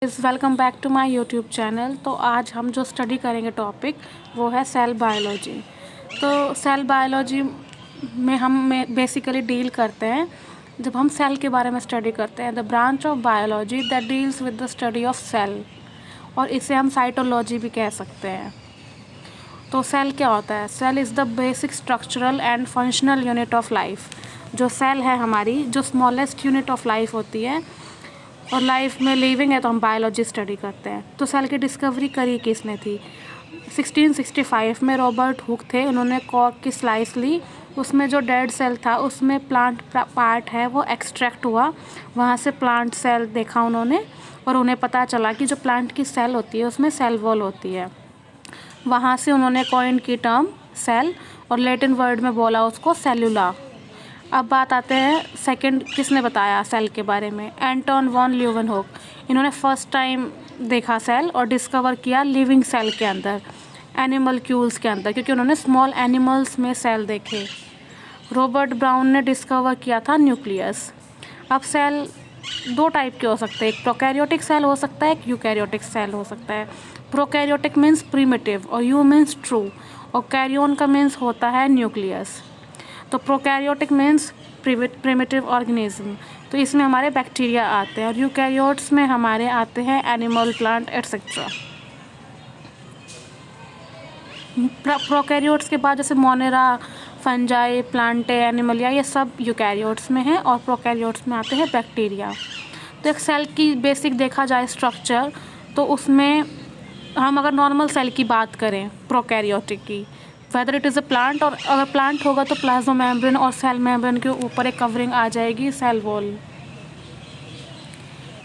Is welcome back to my YouTube channel. तो आज हम जो स्टडी करेंगे टॉपिक वो है सेल बायोलॉजी। तो सेल बायोलॉजी में हम बेसिकली डील करते हैं, जब हम सेल के बारे में स्टडी करते हैं, the branch of biology that deals with the study of cell, और इसे हम साइटोलॉजी भी कह सकते हैं। तो सेल क्या होता है? Cell is the basic structural and functional unit of life. जो सेल है हमारी, जो स्मॉलेस्ट यूनिट ऑफ लाइफ होती है, और लाइफ में लिविंग है तो हम बायोलॉजी स्टडी करते हैं। तो सेल की डिस्कवरी करी किसने थी? 1665 में रॉबर्ट हुक थे। उन्होंने कॉर्क की स्लाइस ली, उसमें जो डेड सेल था उसमें प्लांट पार्ट है वो एक्सट्रैक्ट हुआ। वहाँ से प्लांट सेल देखा उन्होंने, और उन्हें पता चला कि जो प्लांट की सेल होती है उसमें सेल वॉल होती है। वहाँ से उन्होंने कॉइन की टर्म सेल, और लैटिन वर्ड में बोला उसको सेलुला। अब बात आते हैं सेकंड, किसने बताया सेल के बारे में? Anton van Leeuwenhoek. इन्होंने फर्स्ट टाइम देखा सेल और डिस्कवर किया लिविंग सेल के अंदर, एनिमलक्यूल्स के अंदर, क्योंकि उन्होंने स्मॉल एनिमल्स में सेल देखे। रॉबर्ट ब्राउन ने डिस्कवर किया था न्यूक्लियस। अब सेल दो टाइप के हो सकते हैं, एक प्रोकैरियोटिक सेल हो सकता है, एक यूकैरियोटिक सेल हो सकता है। प्रोकैरियोटिक मीन्स प्रिमिटिव और यू मीन्स ट्रू, और कैरियोन का मीन्स होता है न्यूक्लियस। तो प्रोकैरियोटिक मीन्स प्रिमिटिव ऑर्गेनिज्म, तो इसमें हमारे बैक्टीरिया आते हैं, और यूकैरियोट्स में हमारे आते हैं एनिमल, प्लांट एट्सेट्रा। प्रोकैरियोट्स के बाद जैसे मोनेरा, फंजाई, प्लांटे, एनिमलिया, ये सब यूकैरियोट्स में हैं, और प्रोकैरियोट्स में आते हैं बैक्टीरिया। तो एक सेल की बेसिक देखा जाए स्ट्रक्चर, तो उसमें हम अगर नॉर्मल सेल की बात करें प्रोकैरियोटिक की, whether it is a plant, और अगर प्लांट होगा तो प्लाज्मा मेम्ब्रेन और सेल मेम्ब्रेन के ऊपर एक कवरिंग आ जाएगी, सेल वॉल।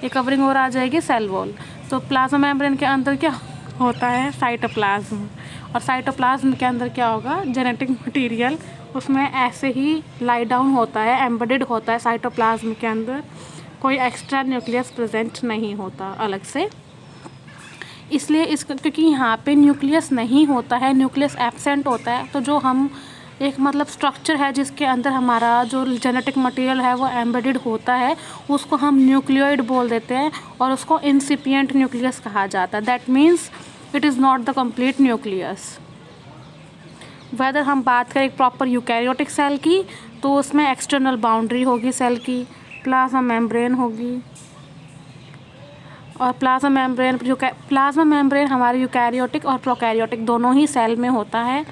ये कवरिंग और आ जाएगी सेल वॉल। तो प्लाज्मा मेम्ब्रेन के अंदर क्या होता है? साइटोप्लाज्म। और साइटोप्लाज्म के अंदर क्या होगा? जेनेटिक मटेरियल उसमें ऐसे ही लाई डाउन होता है, एम्बेडेड होता है साइटोप्लाज्म के अंदर। कोई एक्स्ट्रा न्यूक्लियस प्रेजेंट नहीं होता अलग से, इसलिए क्योंकि यहाँ पे न्यूक्लियस नहीं होता है, न्यूक्लियस एब्सेंट होता है। तो जो हम एक मतलब स्ट्रक्चर है जिसके अंदर हमारा जो जेनेटिक मटेरियल है वो एम्बेडेड होता है, उसको हम न्यूक्लियोइड बोल देते हैं, और उसको इंसिपिएंट न्यूक्लियस कहा जाता है। That means it is not the complete nucleus. Whether हम बात करें एक प्रॉपर यूकैरियोटिक सेल की, तो उसमें एक्सटर्नल बाउंड्री होगी सेल की, प्लाज्मा मेम्ब्रेन होगी, और प्लाज्मा मेम्ब्रेन हमारे यूकैरियोटिक और प्रोकैरियोटिक दोनों ही सेल में होता है,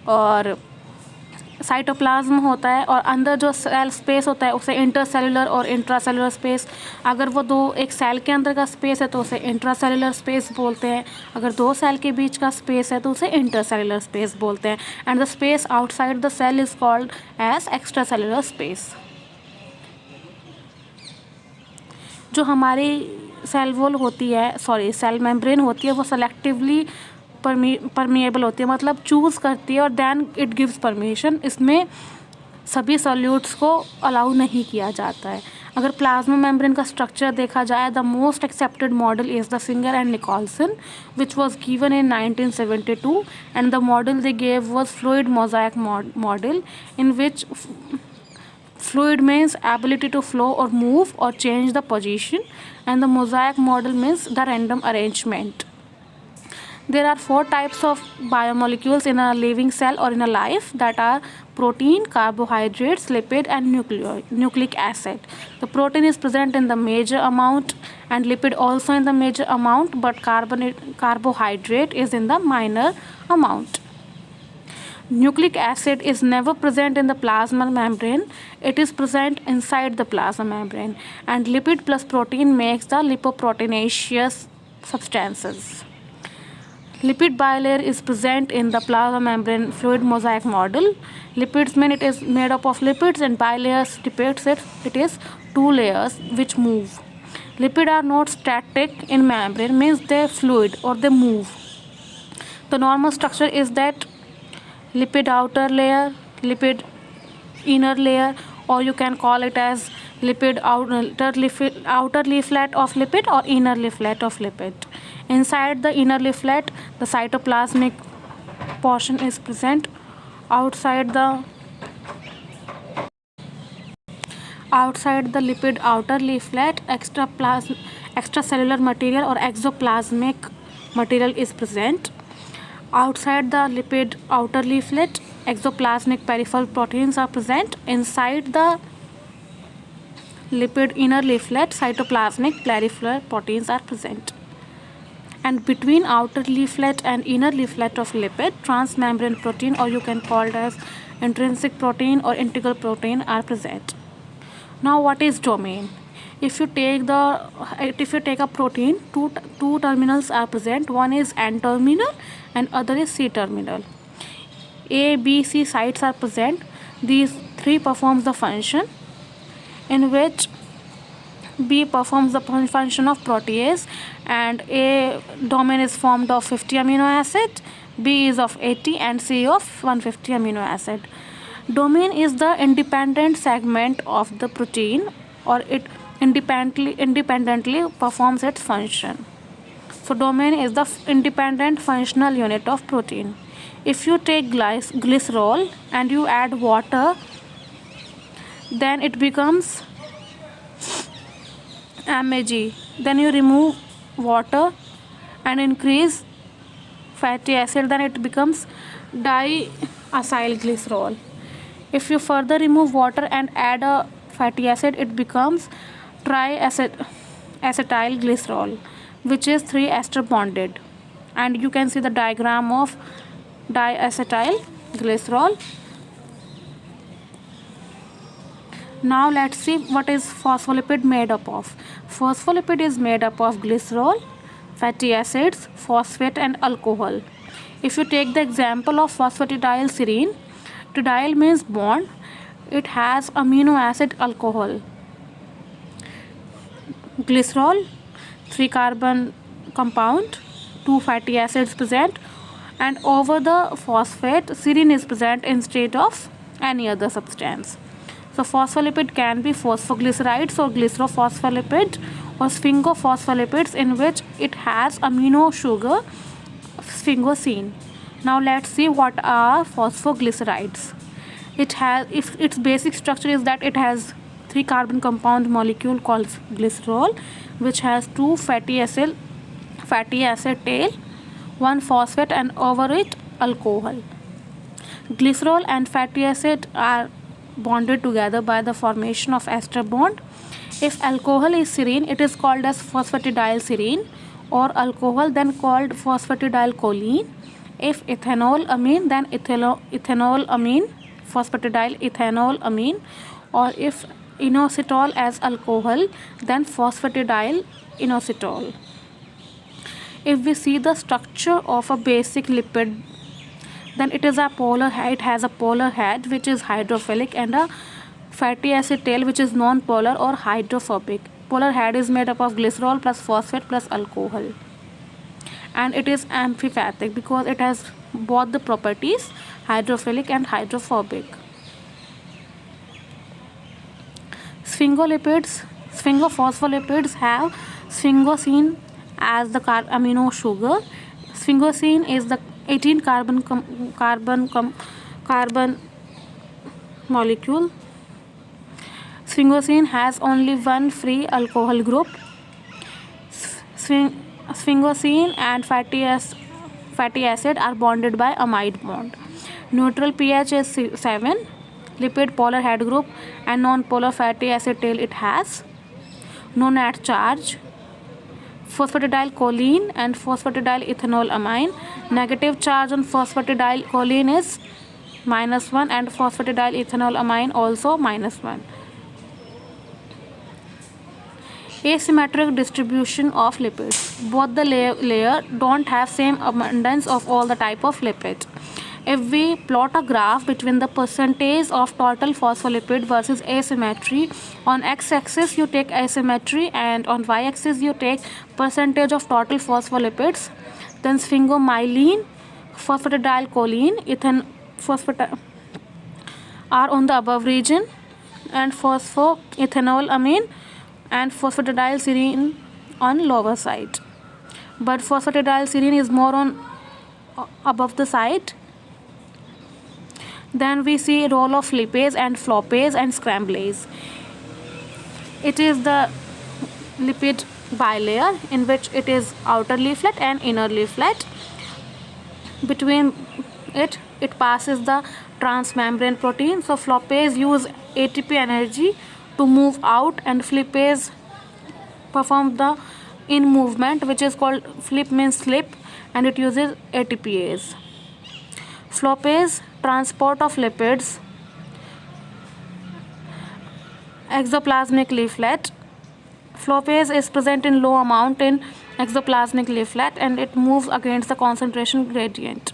और साइटोप्लाज्म होता है, और अंदर जो सेल स्पेस होता है उसे इंटरसेलुलर और इंट्रासेलुलर स्पेस, अगर वो दो एक सेल के अंदर का स्पेस है तो उसे इंट्रासेलुलर स्पेस बोलते हैं, अगर दो सेल के बीच का स्पेस है तो उसे इंटरसेलुलर स्पेस बोलते हैं, and the space outside the cell is called as extracellular space. जो हमारी सेल वॉल होती है, सेल मेम्ब्रेन होती है, वो सेलेक्टिवली परमिएबल होती है, मतलब चूज़ करती है और देन इट गिव्स परमिशन। इसमें सभी सॉल्यूट्स को अलाउ नहीं किया जाता है। अगर प्लाज्मा मेम्ब्रेन का स्ट्रक्चर देखा जाए, the most accepted model is the Singer and Nicolson which was given in 1972, and the model they gave was fluid mosaic model, in which fluid means ability to flow or move or change the position, and the mosaic model means the random arrangement. There are 4 types of biomolecules in a living cell or in a life, that are protein, carbohydrates, lipid, and nucleic acid. The protein is present in the major amount and lipid also in the major amount, but carbohydrate is in the minor amount. Nucleic acid is never present in the plasma membrane, it is present inside the plasma membrane, and lipid plus protein makes the lipoproteinaceous substances. Lipid bilayer is present in the plasma membrane fluid mosaic model. Lipids mean it is made up of lipids, and bilayers depicts it is 2 layers which move. Lipids are not static in membrane, means they fluid or they move. The normal structure is that lipid outer layer, lipid inner layer, or you can call it as lipid outer leaflet of lipid or inner leaflet of lipid. Inside the inner leaflet, the cytoplasmic portion is present. Outside the lipid outer leaflet, extracellular material or exoplasmic material is present. Outside the lipid outer leaflet, exoplasmic peripheral proteins are present. Inside the lipid inner leaflet, cytoplasmic peripheral proteins are present. And between outer leaflet and inner leaflet of lipid, transmembrane protein, or you can call it as intrinsic protein or integral protein, are present. Now what is domain? If you take a protein, two terminals are present. One is N terminal and other is C terminal. A, B, C sites are present. These three performs the function, in which B performs the function of protease, and A domain is formed of 50 amino acid, B is of 80, and C of 150 amino acid. Domain is the independent segment of the protein, or it independently performs its function. So domain is the independent functional unit of protein. If you take glycerol and you add water, then it becomes MAG. Then you remove water and increase fatty acid, then it becomes diacyl glycerol. If you further remove water and add a fatty acid, it becomes triacetyl glycerol, which is 3 ester bonded. And you can see the diagram of diacetyl glycerol. Now let's see what is phospholipid made up of. Phospholipid is made up of glycerol, fatty acids, phosphate, and alcohol. If you take the example of phosphatidylserine, tidyl means bond. It has amino acid alcohol. Glycerol, 3 carbon compound, 2 fatty acids present, and over the phosphate, serine is present instead of any other substance. So phospholipid can be phosphoglycerides or glycerophospholipid or sphingophospholipids, in which it has amino sugar sphingosine. Now let's see what are phosphoglycerides. Its basic structure is that it has 3 carbon compound molecule called glycerol, which has 2 fatty acid tail, 1 phosphate, and over it alcohol. Glycerol and fatty acid are bonded together by the formation of ester bond. If alcohol is serine, it is called as phosphatidylserine, or alcohol then called phosphatidylcholine. If ethanol amine, then ethanol amine, phosphatidyl ethanol amine, or if inositol as alcohol, then phosphatidyl inositol. If we see the structure of a basic lipid, then it has a polar head which is hydrophilic, and a fatty acid tail which is non-polar or hydrophobic. Polar head is made up of glycerol plus phosphate plus alcohol, and it is amphipathic because it has both the properties, hydrophilic and hydrophobic. Sphingophospholipids have sphingosine as the amino sugar. Sphingosine is the 18 carbon molecule. Sphingosine has only one free alcohol group. Sphingosine and fatty acid are bonded by amide bond. Neutral pH is 7. Lipid polar head group and non-polar fatty acid tail it has. No net charge. Phosphatidylcholine and phosphatidyl ethanol amine. Negative charge on phosphatidylcholine is -1, and phosphatidyl ethanol amine also -1. Asymmetric distribution of lipids. Both the layer don't have same abundance of all the type of lipid. If we plot a graph between the percentage of total phospholipid versus asymmetry, on x-axis you take asymmetry and on y-axis you take percentage of total phospholipids, then sphingomyelin, phosphatidylcholine, are on the above region, and phosphoethanolamine and phosphatidylserine on lower side. But phosphatidylserine is more on above the side. Then we see role of lipase and flopase and scramblase. It is the lipid bilayer, in which it is outer leaflet and inner leaflet. Between it passes the transmembrane protein. So floppase use ATP energy to move out, and flippase perform the in movement, which is called flip means slip, and it uses ATPase. Floppase transport of lipids, exoplasmic leaflet. Floppase is present in low amount in exoplasmic leaflet, and it moves against the concentration gradient.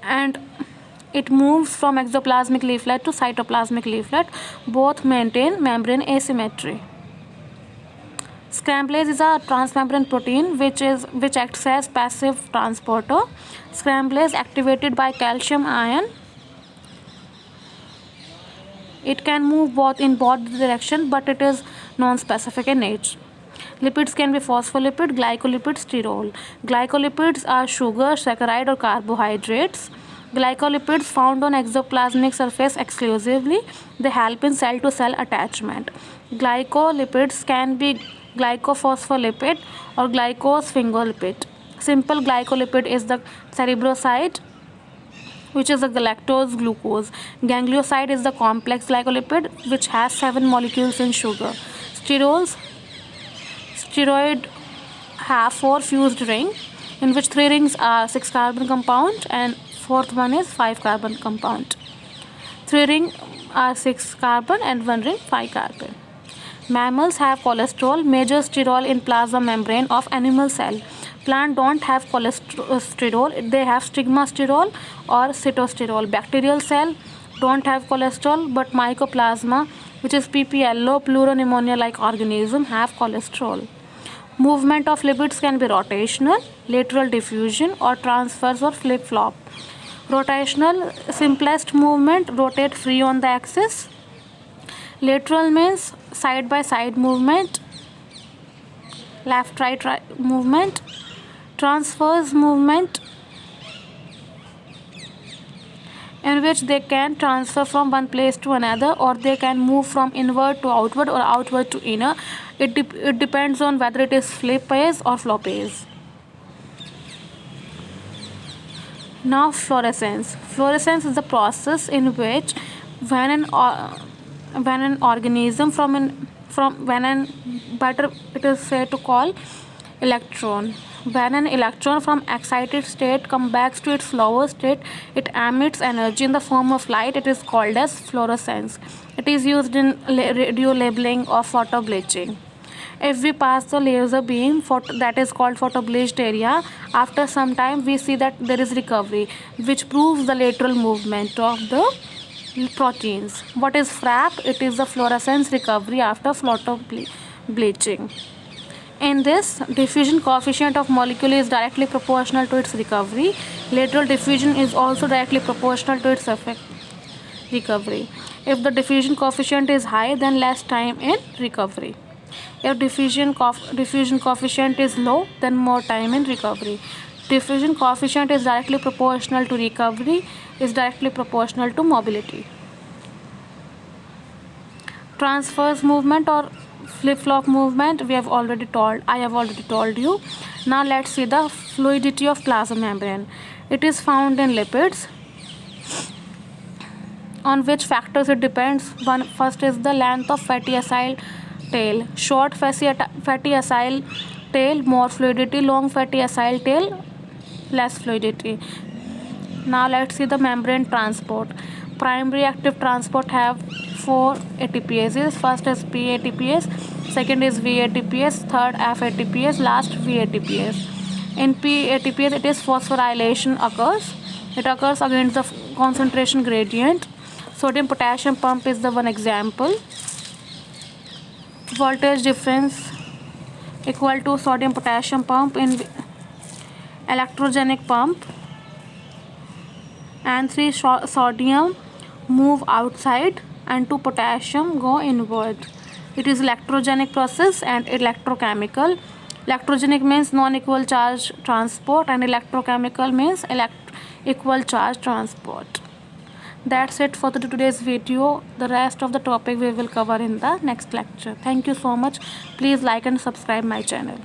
And it moves from exoplasmic leaflet to cytoplasmic leaflet. Both maintain membrane asymmetry. Scramblase is a transmembrane protein which acts as passive transporter. Scramblase activated by calcium ion. It can move in both directions, but it is non-specific in nature. Lipids can be phospholipid, glycolipid, sterol. Glycolipids are sugar, saccharide, or carbohydrates. Glycolipids found on exoplasmic surface exclusively. They help in cell-to-cell attachment. Glycolipids can be glycophospholipid or glycosphingolipid. Simple glycolipid is the cerebroside, which is a galactose glucose. Ganglioside is the complex glycolipid, which has 7 molecules in sugar. Steroid have 4 fused ring, in which 3 rings are 6 carbon compound and 4th one is 5 carbon compound. 3 ring are 6 carbon and 1 ring 5 carbon. Mammals have cholesterol, major sterol in plasma membrane of animal cell. Plant don't have cholesterol, they have stigmasterol or cytosterol. Bacterial cell don't have cholesterol, but mycoplasma, which is PPLO, pleuropneumonia-like organism, have cholesterol. Movement of lipids can be rotational, lateral diffusion, or transverse or flip-flop. Rotational, simplest movement, rotate free on the axis. Lateral means side-by-side movement, left-right movement. Transverse movement, in which they can transfer from one place to another, or they can move from inward to outward or outward to inner. It depends on whether it is flippase or floppase. Now fluorescence. Fluorescence is the process in which when an organism it is said to call electron. When an electron from excited state comes back to its lower state, it emits energy in the form of light. It is called as fluorescence. It is used in radio labeling or photo bleaching. If we pass the laser beam that is called photobleached area, after some time we see that there is recovery, which proves the lateral movement of the proteins. What is FRAP? It is the fluorescence recovery after photo bleaching. In this, diffusion coefficient of molecule is directly proportional to its recovery. Lateral diffusion is also directly proportional to its effect recovery. If the diffusion coefficient is high, then less time in recovery. If diffusion coefficient is low, then more time in recovery. Diffusion coefficient is directly proportional to recovery, is directly proportional to mobility. Transverse movement or flip-flop movement, I have already told you. Now let's see the fluidity of plasma membrane. It is found in lipids. On which factors it depends? First is the length of fatty acyl tail. Short fatty acyl tail, more fluidity. Long fatty acyl tail, less fluidity. Now let's see the membrane transport. Primary active transport have 4 ATPases. First is P ATPase, second is V ATPase, third F ATPase, last V ATPase. In P ATPase, it is phosphorylation occurs. It occurs against the concentration gradient. Sodium potassium pump is the one example. Voltage difference equal to sodium potassium pump in electrogenic pump, and 3 sodium move outside and 2 potassium go inward. It is electrogenic process and electrochemical. Electrogenic means non-equal charge transport, and electrochemical means equal charge transport. That's it for today's video. The rest of the topic we will cover in the next lecture. Thank you so much. Please like and subscribe my channel.